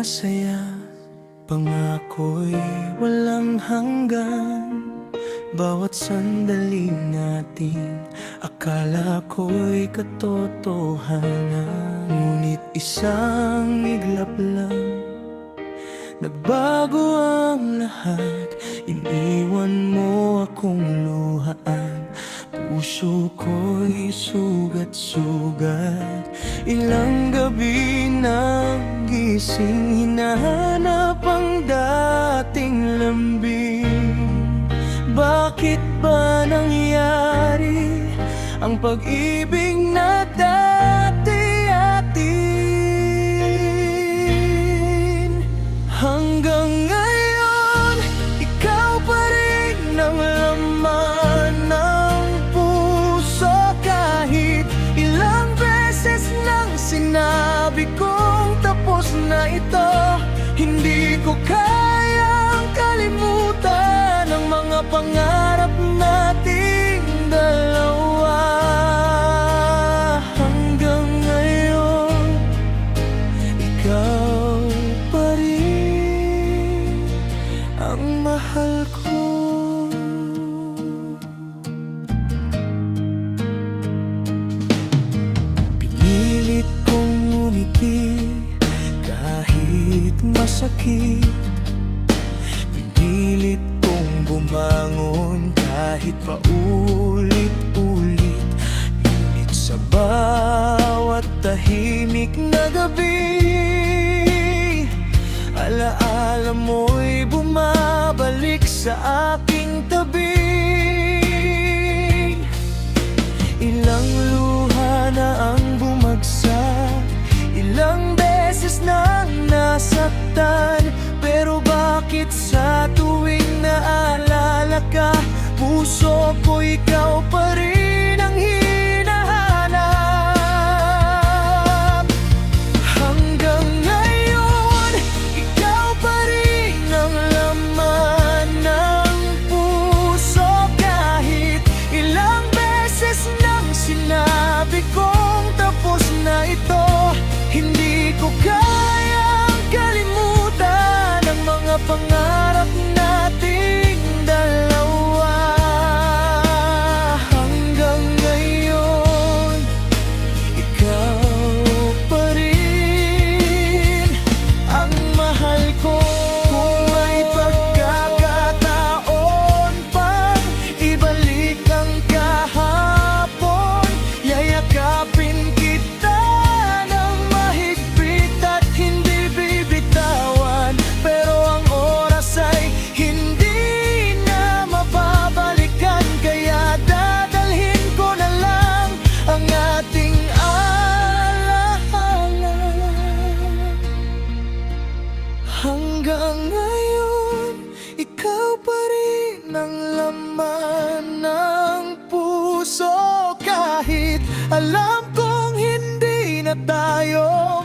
masaya, pangako'y walang hanggan. Bawat sandali natin, akala ko'y katotohanan. Ngunit isang iglap lang, nagbago ang lahat. Iniwan mo akong luhaan, puso ko'y sugat-sugat. Ilang gabi nang gising, hinahanap ang dating lambing. Bakit ba nangyari ang pag-ibig na dati-atin? Hanggang ngayon, ikaw pa rin ang laman ng puso. Kahit ilang beses nang sinabi kong tapos na ito, hindi ko kayang kalimutan ang mga pangarap nating dalawa. Hanggang ngayon, ikaw pa rin ang mahal ko. Pinilit kong umiti kahit masakit, pinilit kong bumangon kahit paulit-ulit. Ngunit sa bawat tahimik na gabi, alaala mo'y bumabalik sa aking tabi. Ilang luha na ang bumagsak, ilang beses nang nasaktan, pero bakit sa tuwing naalala ka, puso ko ikaw pa rin ang hinahanap. Hanggang ngayon, ikaw pa rin ang laman ng puso. Kahit ilang beses nang sinabi kong tapos na ito, hindi ko kayang kalimutan ang mga pangarap nating dalawa. Hanggang ngayon, ikaw pa rin ang mahal ko. Kung may pagkakataon pang ibalik ang kahapon, yayakapin kita ng mahigpit at hindi bibitawan. Pero ang oras ay hindi na mababalikan, kaya dadalhin ko na lang ang ating alaala. Hanggang ngayon, ikaw pa rin ang laman ng puso. Kahit alam kong hindi na tayo